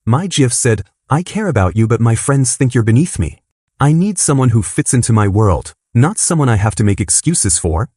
My GIF said, I care about you but my friends think you're beneath me. I need someone who fits into my world, not someone I have to make excuses for.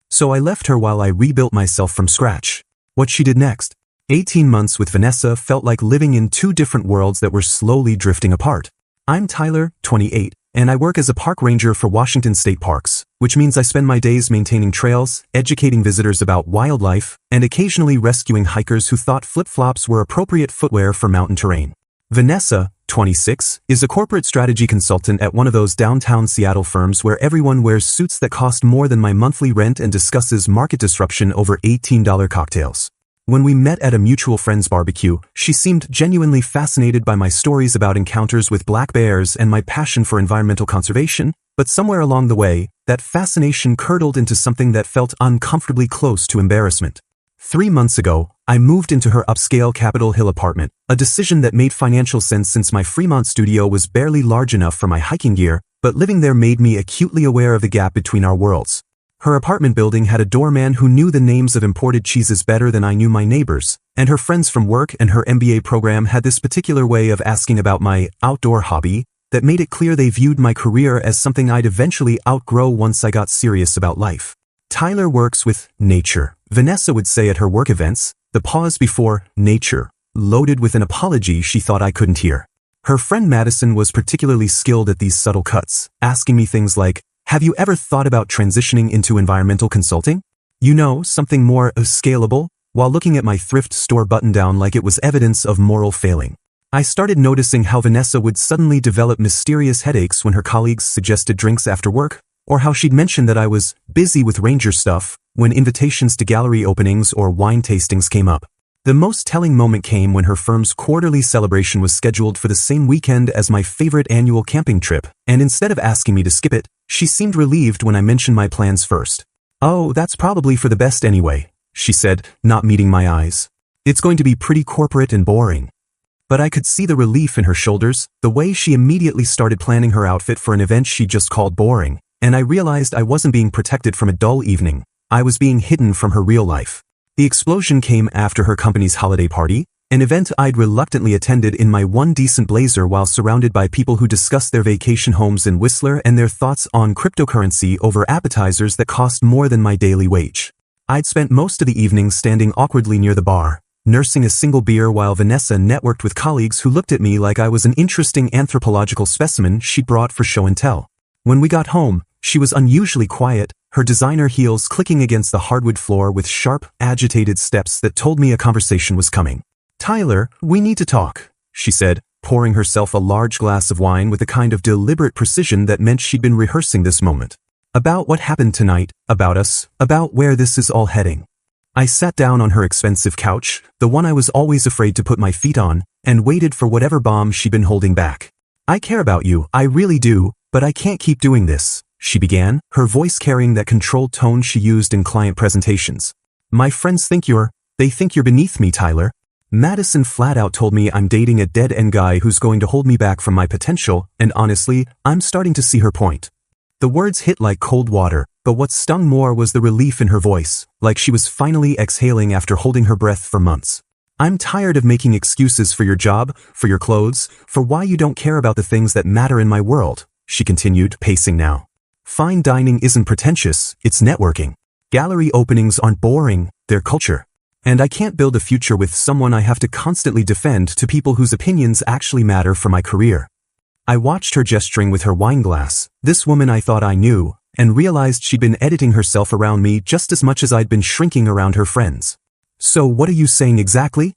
So I left her while I rebuilt myself from scratch. What she did next? 18 months with Vanessa felt like living in two different worlds that were slowly drifting apart. I'm Tyler, 28, and I work as a park ranger for Washington State Parks, which means I spend my days maintaining trails, educating visitors about wildlife, and occasionally rescuing hikers who thought flip-flops were appropriate footwear for mountain terrain. Vanessa, 26, is a corporate strategy consultant at one of those downtown Seattle firms where everyone wears suits that cost more than my monthly rent and discusses market disruption over $18 cocktails. When we met at a mutual friend's barbecue, she seemed genuinely fascinated by my stories about encounters with black bears and my passion for environmental conservation, but somewhere along the way, that fascination curdled into something that felt uncomfortably close to embarrassment. 3 months ago, I moved into her upscale Capitol Hill apartment, a decision that made financial sense since my Fremont studio was barely large enough for my hiking gear, but living there made me acutely aware of the gap between our worlds. Her apartment building had a doorman who knew the names of imported cheeses better than I knew my neighbors, and her friends from work and her MBA program had this particular way of asking about my outdoor hobby that made it clear they viewed my career as something I'd eventually outgrow once I got serious about life. Tyler works with nature, Vanessa would say at her work events, the pause before nature, loaded with an apology she thought I couldn't hear. Her friend Madison was particularly skilled at these subtle cuts, asking me things like, have you ever thought about transitioning into environmental consulting? You know, something more scalable, while looking at my thrift store button-down like it was evidence of moral failing. I started noticing how Vanessa would suddenly develop mysterious headaches when her colleagues suggested drinks after work, or how she'd mention that I was busy with ranger stuff when invitations to gallery openings or wine tastings came up. The most telling moment came when her firm's quarterly celebration was scheduled for the same weekend as my favorite annual camping trip, and instead of asking me to skip it, she seemed relieved when I mentioned my plans first. Oh, that's probably for the best anyway, she said, not meeting my eyes. It's going to be pretty corporate and boring. But I could see the relief in her shoulders, the way she immediately started planning her outfit for an event she just called boring, and I realized I wasn't being protected from a dull evening. I was being hidden from her real life. The explosion came after her company's holiday party, an event I'd reluctantly attended in my one decent blazer while surrounded by people who discussed their vacation homes in Whistler and their thoughts on cryptocurrency over appetizers that cost more than my daily wage. I'd spent most of the evening standing awkwardly near the bar, nursing a single beer while Vanessa networked with colleagues who looked at me like I was an interesting anthropological specimen she'd brought for show and tell. When we got home, she was unusually quiet, her designer heels clicking against the hardwood floor with sharp, agitated steps that told me a conversation was coming. Tyler, we need to talk, she said, pouring herself a large glass of wine with a kind of deliberate precision that meant she'd been rehearsing this moment. About what happened tonight, about us, about where this is all heading. I sat down on her expensive couch, the one I was always afraid to put my feet on, and waited for whatever bomb she'd been holding back. I care about you, I really do, but I can't keep doing this, she began, her voice carrying that controlled tone she used in client presentations. My friends think they think you're beneath me, Tyler. Madison flat out told me I'm dating a dead-end guy who's going to hold me back from my potential, and honestly, I'm starting to see her point. The words hit like cold water, but what stung more was the relief in her voice, like she was finally exhaling after holding her breath for months. I'm tired of making excuses for your job, for your clothes, for why you don't care about the things that matter in my world, she continued, pacing now. Fine dining isn't pretentious, it's networking. Gallery openings aren't boring, they're culture. And I can't build a future with someone I have to constantly defend to people whose opinions actually matter for my career. I watched her gesturing with her wine glass, this woman I thought I knew, and realized she'd been editing herself around me just as much as I'd been shrinking around her friends. So what are you saying exactly?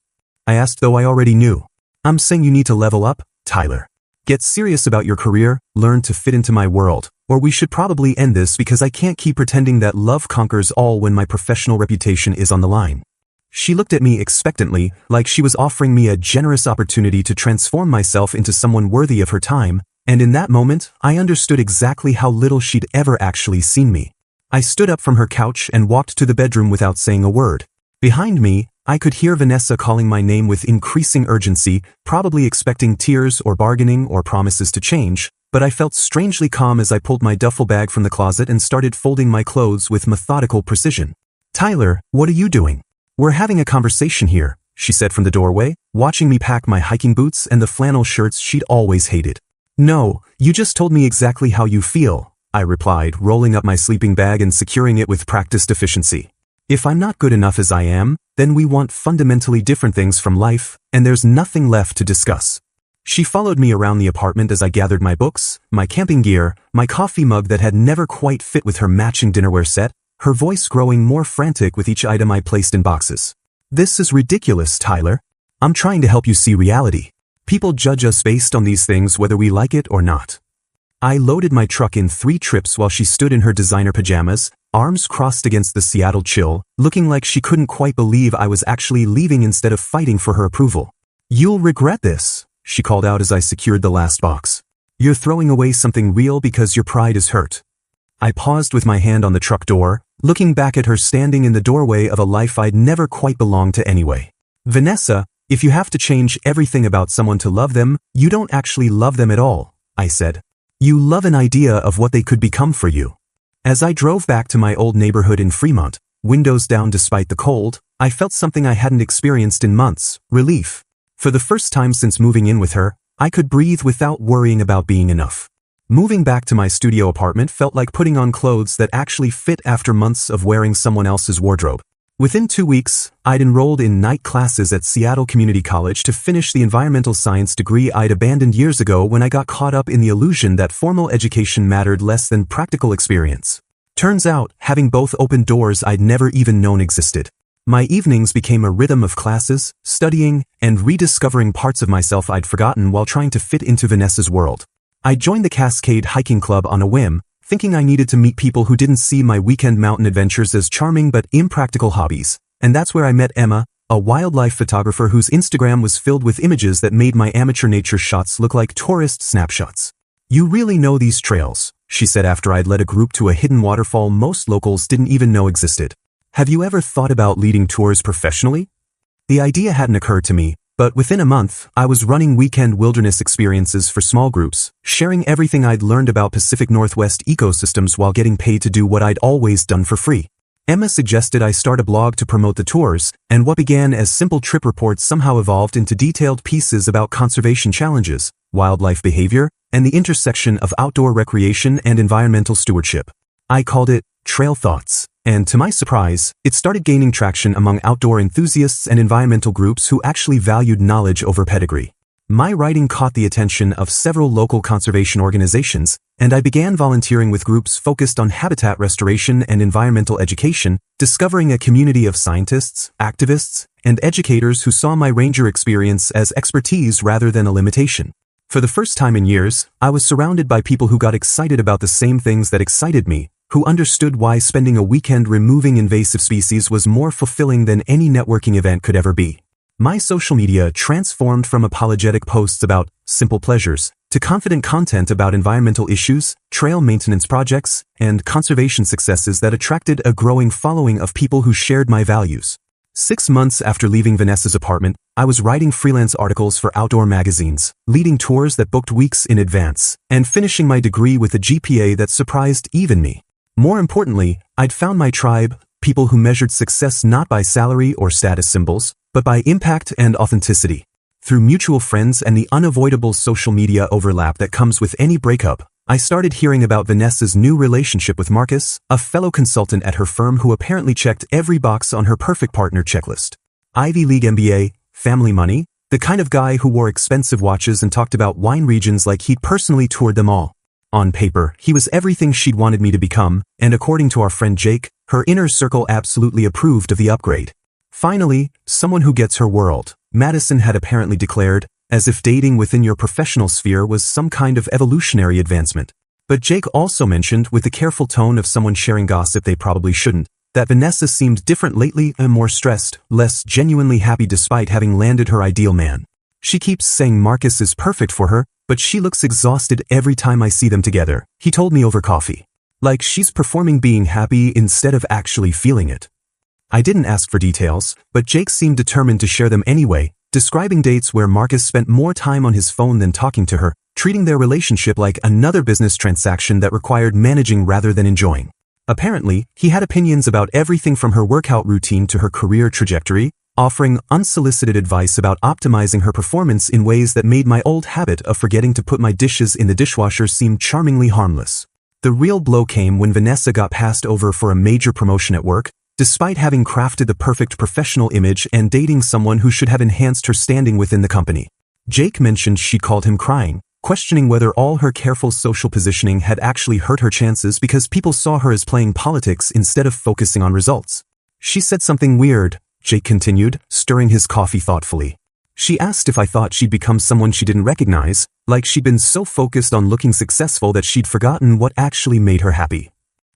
I asked, though I already knew. I'm saying you need to level up, Tyler. Get serious about your career, learn to fit into my world, or we should probably end this because I can't keep pretending that love conquers all when my professional reputation is on the line. She looked at me expectantly, like she was offering me a generous opportunity to transform myself into someone worthy of her time, and in that moment, I understood exactly how little she'd ever actually seen me. I stood up from her couch and walked to the bedroom without saying a word. Behind me, I could hear Vanessa calling my name with increasing urgency, probably expecting tears or bargaining or promises to change, but I felt strangely calm as I pulled my duffel bag from the closet and started folding my clothes with methodical precision. Tyler, what are you doing? We're having a conversation here, she said from the doorway, watching me pack my hiking boots and the flannel shirts she'd always hated. No, you just told me exactly how you feel, I replied, rolling up my sleeping bag and securing it with practiced efficiency. If I'm not good enough as I am, then we want fundamentally different things from life, and there's nothing left to discuss. She followed me around the apartment as I gathered my books, my camping gear, my coffee mug that had never quite fit with her matching dinnerware set, her voice growing more frantic with each item I placed in boxes. This is ridiculous, Tyler. I'm trying to help you see reality. People judge us based on these things whether we like it or not. I loaded my truck in 3 trips while she stood in her designer pajamas, arms crossed against the Seattle chill, looking like she couldn't quite believe I was actually leaving instead of fighting for her approval. You'll regret this, she called out as I secured the last box. You're throwing away something real because your pride is hurt. I paused with my hand on the truck door, looking back at her standing in the doorway of a life I'd never quite belonged to anyway. Vanessa, if you have to change everything about someone to love them, you don't actually love them at all, I said. You love an idea of what they could become for you. As I drove back to my old neighborhood in Fremont, windows down despite the cold, I felt something I hadn't experienced in months, relief. For the first time since moving in with her, I could breathe without worrying about being enough. Moving back to my studio apartment felt like putting on clothes that actually fit after months of wearing someone else's wardrobe. Within 2 weeks, I'd enrolled in night classes at Seattle Community College to finish the environmental science degree I'd abandoned years ago when I got caught up in the illusion that formal education mattered less than practical experience. Turns out, having both opened doors I'd never even known existed. My evenings became a rhythm of classes, studying, and rediscovering parts of myself I'd forgotten while trying to fit into Vanessa's world. I joined the Cascade Hiking Club on a whim, thinking I needed to meet people who didn't see my weekend mountain adventures as charming but impractical hobbies. And that's where I met Emma, a wildlife photographer whose Instagram was filled with images that made my amateur nature shots look like tourist snapshots. You really know these trails, she said after I'd led a group to a hidden waterfall most locals didn't even know existed. Have you ever thought about leading tours professionally? The idea hadn't occurred to me, but within a month, I was running weekend wilderness experiences for small groups, sharing everything I'd learned about Pacific Northwest ecosystems while getting paid to do what I'd always done for free. Emma suggested I start a blog to promote the tours, and what began as simple trip reports somehow evolved into detailed pieces about conservation challenges, wildlife behavior, and the intersection of outdoor recreation and environmental stewardship. I called it Trail Thoughts. And to my surprise, it started gaining traction among outdoor enthusiasts and environmental groups who actually valued knowledge over pedigree. My writing caught the attention of several local conservation organizations, and I began volunteering with groups focused on habitat restoration and environmental education, discovering a community of scientists, activists, and educators who saw my ranger experience as expertise rather than a limitation. For the first time in years, I was surrounded by people who got excited about the same things that excited me, who understood why spending a weekend removing invasive species was more fulfilling than any networking event could ever be. My social media transformed from apologetic posts about simple pleasures to confident content about environmental issues, trail maintenance projects, and conservation successes that attracted a growing following of people who shared my values. 6 months after leaving Vanessa's apartment, I was writing freelance articles for outdoor magazines, leading tours that booked weeks in advance, and finishing my degree with a GPA that surprised even me. More importantly, I'd found my tribe, people who measured success not by salary or status symbols, but by impact and authenticity. Through mutual friends and the unavoidable social media overlap that comes with any breakup, I started hearing about Vanessa's new relationship with Marcus, a fellow consultant at her firm who apparently checked every box on her perfect partner checklist. Ivy League MBA, family money, the kind of guy who wore expensive watches and talked about wine regions like he'd personally toured them all. On paper, he was everything she'd wanted me to become, and according to our friend Jake, her inner circle absolutely approved of the upgrade. Finally, someone who gets her world, Madison had apparently declared, as if dating within your professional sphere was some kind of evolutionary advancement. But Jake also mentioned, with the careful tone of someone sharing gossip they probably shouldn't, that Vanessa seemed different lately and more stressed, less genuinely happy despite having landed her ideal man. She keeps saying Marcus is perfect for her, but she looks exhausted every time I see them together, he told me over coffee. Like she's performing being happy instead of actually feeling it. I didn't ask for details, but Jake seemed determined to share them anyway, describing dates where Marcus spent more time on his phone than talking to her, treating their relationship like another business transaction that required managing rather than enjoying. Apparently, he had opinions about everything from her workout routine to her career trajectory, offering unsolicited advice about optimizing her performance in ways that made my old habit of forgetting to put my dishes in the dishwasher seem charmingly harmless. The real blow came when Vanessa got passed over for a major promotion at work, despite having crafted the perfect professional image and dating someone who should have enhanced her standing within the company. Jake mentioned she called him crying, questioning whether all her careful social positioning had actually hurt her chances because people saw her as playing politics instead of focusing on results. She said something weird, Jake continued, stirring his coffee thoughtfully. She asked if I thought she'd become someone she didn't recognize, like she'd been so focused on looking successful that she'd forgotten what actually made her happy.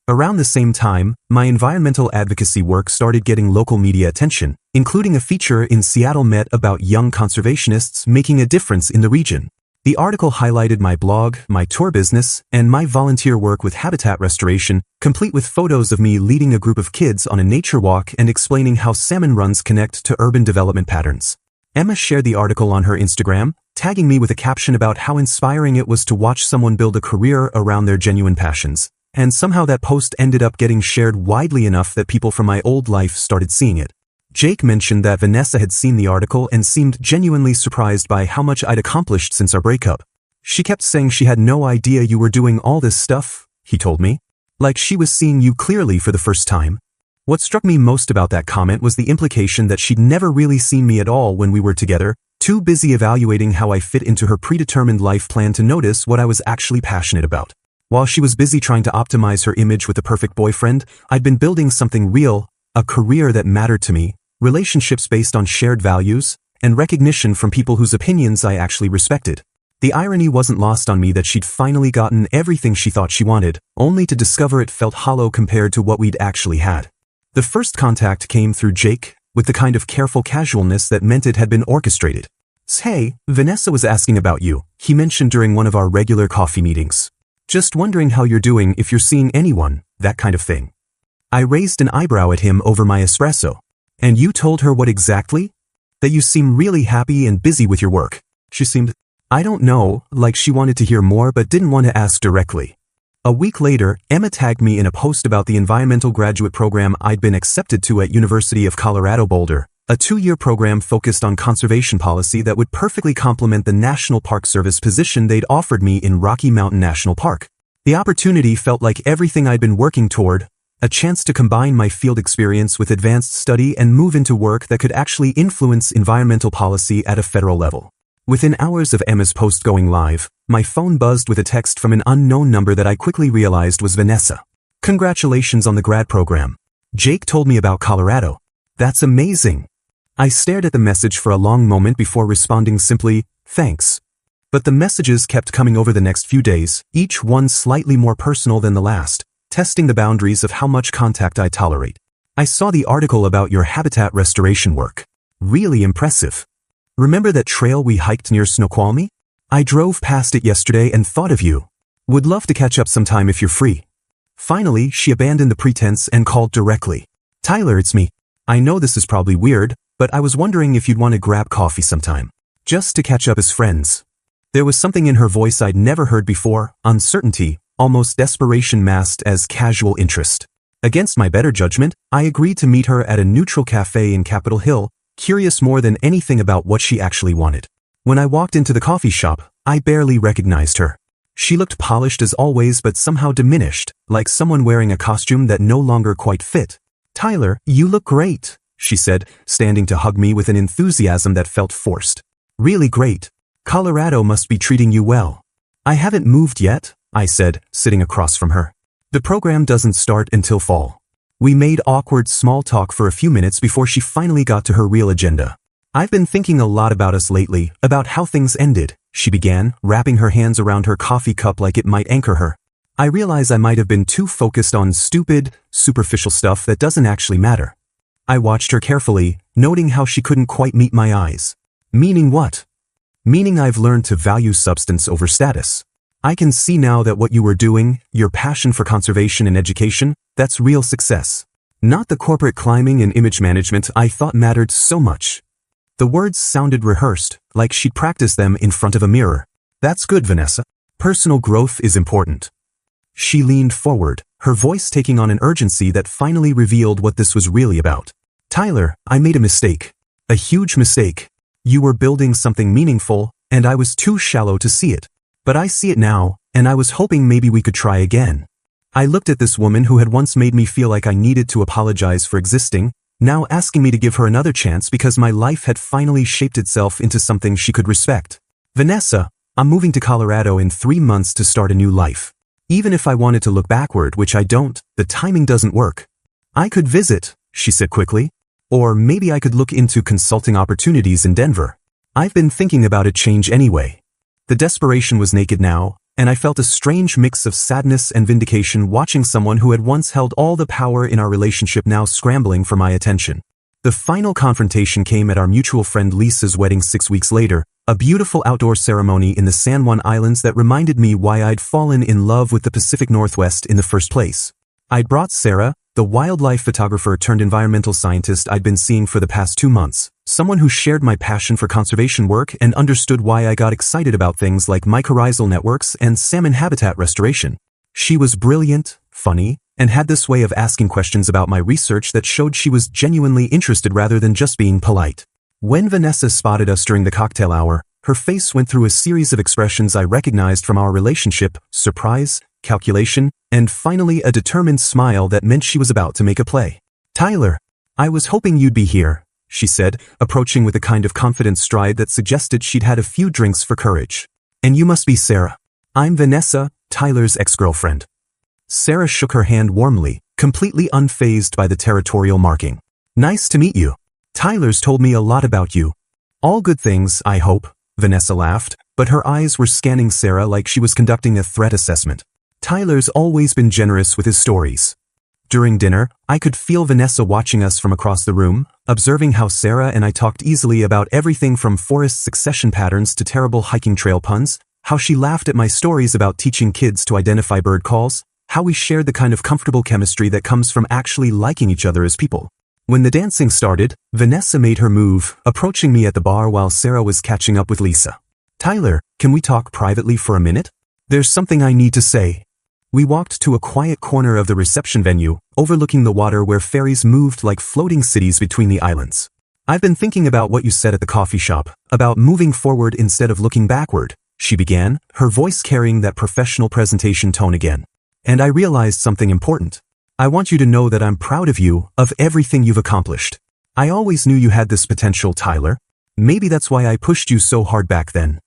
Around the same time, my environmental advocacy work started getting local media attention, including a feature in Seattle Met about young conservationists making a difference in the region. The article highlighted my blog, my tour business, and my volunteer work with habitat restoration, complete with photos of me leading a group of kids on a nature walk and explaining how salmon runs connect to urban development patterns. Emma shared the article on her Instagram, tagging me with a caption about how inspiring it was to watch someone build a career around their genuine passions. And somehow that post ended up getting shared widely enough that people from my old life started seeing it. Jake mentioned that Vanessa had seen the article and seemed genuinely surprised by how much I'd accomplished since our breakup. She kept saying she had no idea you were doing all this stuff, he told me. Like she was seeing you clearly for the first time. What struck me most about that comment was the implication that she'd never really seen me at all when we were together, too busy evaluating how I fit into her predetermined life plan to notice what I was actually passionate about. While she was busy trying to optimize her image with the perfect boyfriend, I'd been building something real, a career that mattered to me, relationships based on shared values, and recognition from people whose opinions I actually respected. The irony wasn't lost on me that she'd finally gotten everything she thought she wanted, only to discover it felt hollow compared to what we'd actually had. The first contact came through Jake, with the kind of careful casualness that meant it had been orchestrated. "Hey, Vanessa was asking about you," he mentioned during one of our regular coffee meetings. "Just wondering how you're doing, if you're seeing anyone, that kind of thing." I raised an eyebrow at him over my espresso. "And you told her what exactly?" "That you seem really happy and busy with your work." She seemed, I don't know, like she wanted to hear more but didn't want to ask directly. A week later, Emma tagged me in a post about the environmental graduate program I'd been accepted to at University of Colorado Boulder, a 2-year program focused on conservation policy that would perfectly complement the National Park Service position they'd offered me in Rocky Mountain National Park. The opportunity felt like everything I'd been working toward, a chance to combine my field experience with advanced study and move into work that could actually influence environmental policy at a federal level. Within hours of Emma's post going live, my phone buzzed with a text from an unknown number that I quickly realized was Vanessa. "Congratulations on the grad program. Jake told me about Colorado. That's amazing." I stared at the message for a long moment before responding simply, "Thanks." But the messages kept coming over the next few days, each one slightly more personal than the last, testing the boundaries of how much contact I tolerate. "I saw the article about your habitat restoration work. Really impressive. Remember that trail we hiked near Snoqualmie? I drove past it yesterday and thought of you. Would love to catch up sometime if you're free." Finally, she abandoned the pretense and called directly. "Tyler, it's me. I know this is probably weird, but I was wondering if you'd want to grab coffee sometime. Just to catch up as friends." There was something in her voice I'd never heard before, uncertainty, almost desperation masked as casual interest. Against my better judgment, I agreed to meet her at a neutral cafe in Capitol Hill, curious more than anything about what she actually wanted. When I walked into the coffee shop, I barely recognized her. She looked polished as always but somehow diminished, like someone wearing a costume that no longer quite fit. "Tyler, you look great," she said, standing to hug me with an enthusiasm that felt forced. "Really great. Colorado must be treating you well." "I haven't moved yet," I said, sitting across from her. "The program doesn't start until fall." We made awkward small talk for a few minutes before she finally got to her real agenda. "I've been thinking a lot about us lately, about how things ended," she began, wrapping her hands around her coffee cup like it might anchor her. "I realize I might have been too focused on stupid, superficial stuff that doesn't actually matter." I watched her carefully, noting how she couldn't quite meet my eyes. "Meaning what?" "Meaning I've learned to value substance over status. I can see now that what you were doing, your passion for conservation and education, that's real success. Not the corporate climbing and image management I thought mattered so much." The words sounded rehearsed, like she'd practiced them in front of a mirror. "That's good, Vanessa. Personal growth is important." She leaned forward, her voice taking on an urgency that finally revealed what this was really about. "Tyler, I made a mistake. A huge mistake. You were building something meaningful, and I was too shallow to see it. But I see it now, and I was hoping maybe we could try again. I looked at this woman who had once made me feel like I needed to apologize for existing, now asking me to give her another chance because my life had finally shaped itself into something she could respect. Vanessa, I'm moving to Colorado in 3 months to start a new life. Even if I wanted to look backward, which I don't, the timing doesn't work. I could visit, she said quickly. Or maybe I could look into consulting opportunities in Denver. I've been thinking about a change anyway. The desperation was naked now, and I felt a strange mix of sadness and vindication watching someone who had once held all the power in our relationship now scrambling for my attention. The final confrontation came at our mutual friend Lisa's wedding 6 weeks later, a beautiful outdoor ceremony in the San Juan Islands that reminded me why I'd fallen in love with the Pacific Northwest in the first place. I'd brought Sarah, the wildlife photographer turned environmental scientist I'd been seeing for the past 2 months, someone who shared my passion for conservation work and understood why I got excited about things like mycorrhizal networks and salmon habitat restoration. She was brilliant, funny, and had this way of asking questions about my research that showed she was genuinely interested rather than just being polite. When Vanessa spotted us during the cocktail hour, her face went through a series of expressions I recognized from our relationship: surprise, calculation, and finally a determined smile that meant she was about to make a play. "Tyler, I was hoping you'd be here," she said, approaching with a kind of confident stride that suggested she'd had a few drinks for courage. "And you must be Sarah. I'm Vanessa, Tyler's ex-girlfriend." Sarah shook her hand warmly, completely unfazed by the territorial marking. "Nice to meet you. Tyler's told me a lot about you." "All good things, I hope," Vanessa laughed, but her eyes were scanning Sarah like she was conducting a threat assessment. "Tyler's always been generous with his stories." During dinner, I could feel Vanessa watching us from across the room, observing how Sarah and I talked easily about everything from forest succession patterns to terrible hiking trail puns, how she laughed at my stories about teaching kids to identify bird calls, how we shared the kind of comfortable chemistry that comes from actually liking each other as people. When the dancing started, Vanessa made her move, approaching me at the bar while Sarah was catching up with Lisa. "Tyler, can we talk privately for a minute? There's something I need to say." We walked to a quiet corner of the reception venue, overlooking the water where ferries moved like floating cities between the islands. "I've been thinking about what you said at the coffee shop, about moving forward instead of looking backward," she began, her voice carrying that professional presentation tone again. "And I realized something important. I want you to know that I'm proud of you, of everything you've accomplished. I always knew you had this potential, Tyler. Maybe that's why I pushed you so hard back then."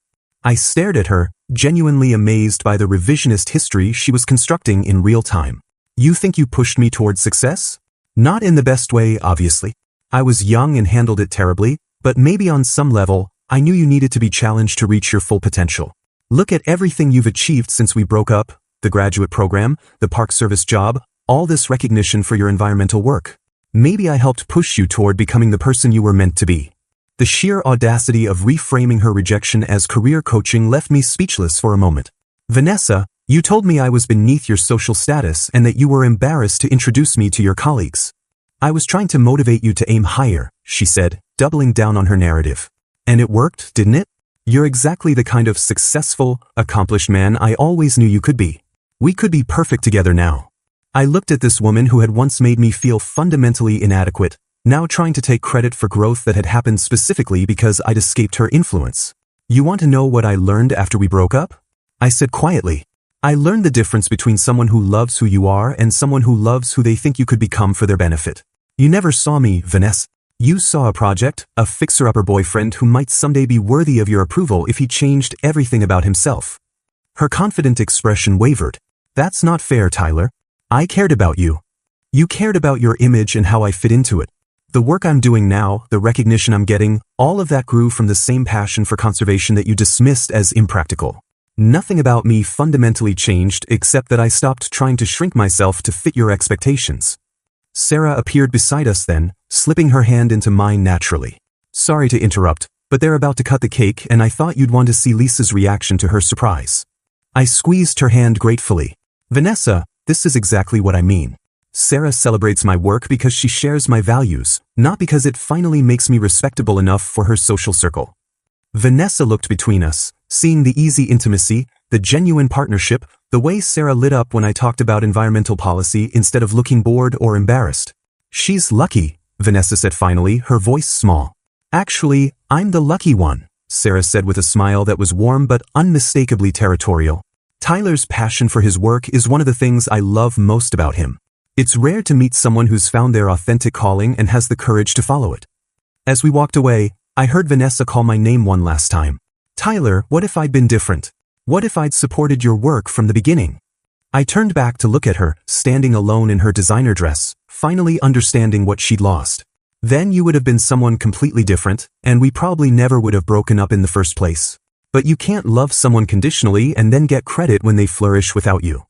I stared at her, genuinely amazed by the revisionist history she was constructing in real time. "You think you pushed me towards success?" "Not in the best way, obviously. I was young and handled it terribly, but maybe on some level, I knew you needed to be challenged to reach your full potential. Look at everything you've achieved since we broke up, the graduate program, the Park Service job, all this recognition for your environmental work. Maybe I helped push you toward becoming the person you were meant to be." The sheer audacity of reframing her rejection as career coaching left me speechless for a moment. "Vanessa, you told me I was beneath your social status and that you were embarrassed to introduce me to your colleagues. I was trying to motivate you to aim higher," she said, doubling down on her narrative. "And it worked, didn't it? You're exactly the kind of successful, accomplished man I always knew you could be. We could be perfect together now." I looked at this woman who had once made me feel fundamentally inadequate, now trying to take credit for growth that had happened specifically because I'd escaped her influence. "You want to know what I learned after we broke up?" I said quietly. "I learned the difference between someone who loves who you are and someone who loves who they think you could become for their benefit. You never saw me, Vanessa. You saw a project, a fixer-upper boyfriend who might someday be worthy of your approval if he changed everything about himself." Her confident expression wavered. "That's not fair, Tyler. I cared about you. You cared about your image and how I fit into it. The work I'm doing now, the recognition I'm getting, all of that grew from the same passion for conservation that you dismissed as impractical. Nothing about me fundamentally changed except that I stopped trying to shrink myself to fit your expectations." Sarah appeared beside us then, slipping her hand into mine naturally. "Sorry to interrupt, but they're about to cut the cake and I thought you'd want to see Lisa's reaction to her surprise." I squeezed her hand gratefully. "Vanessa, this is exactly what I mean. Sarah celebrates my work because she shares my values, not because it finally makes me respectable enough for her social circle." Vanessa looked between us, seeing the easy intimacy, the genuine partnership, the way Sarah lit up when I talked about environmental policy instead of looking bored or embarrassed. "She's lucky," Vanessa said finally, her voice small. Actually, I'm the lucky one, Sarah said with a smile that was warm but unmistakably territorial. Tyler's passion for his work is one of the things I love most about him. It's rare to meet someone who's found their authentic calling and has the courage to follow it. As we walked away, I heard Vanessa call my name one last time. Tyler, what if I'd been different? What if I'd supported your work from the beginning? I turned back to look at her, standing alone in her designer dress, finally understanding what she'd lost. Then you would have been someone completely different, and we probably never would have broken up in the first place. But you can't love someone conditionally and then get credit when they flourish without you.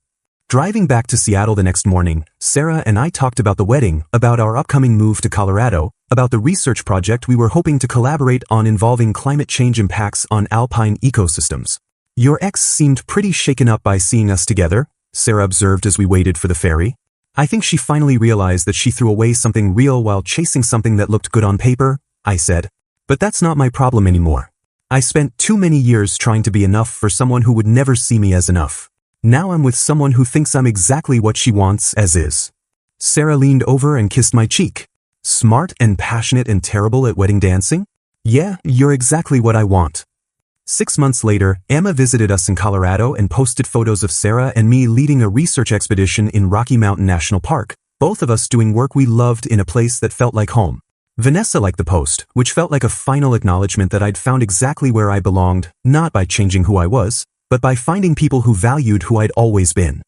Driving back to Seattle the next morning, Sarah and I talked about the wedding, about our upcoming move to Colorado, about the research project we were hoping to collaborate on involving climate change impacts on alpine ecosystems. Your ex seemed pretty shaken up by seeing us together, Sarah observed as we waited for the ferry. I think she finally realized that she threw away something real while chasing something that looked good on paper, I said. But that's not my problem anymore. I spent too many years trying to be enough for someone who would never see me as enough. Now I'm with someone who thinks I'm exactly what she wants as is. Sarah leaned over and kissed my cheek. Smart and passionate and terrible at wedding dancing? Yeah, you're exactly what I want. 6 months later, Emma visited us in Colorado and posted photos of Sarah and me leading a research expedition in Rocky Mountain National Park, both of us doing work we loved in a place that felt like home. Vanessa liked the post, which felt like a final acknowledgement that I'd found exactly where I belonged, not by changing who I was, but by finding people who valued who I'd always been.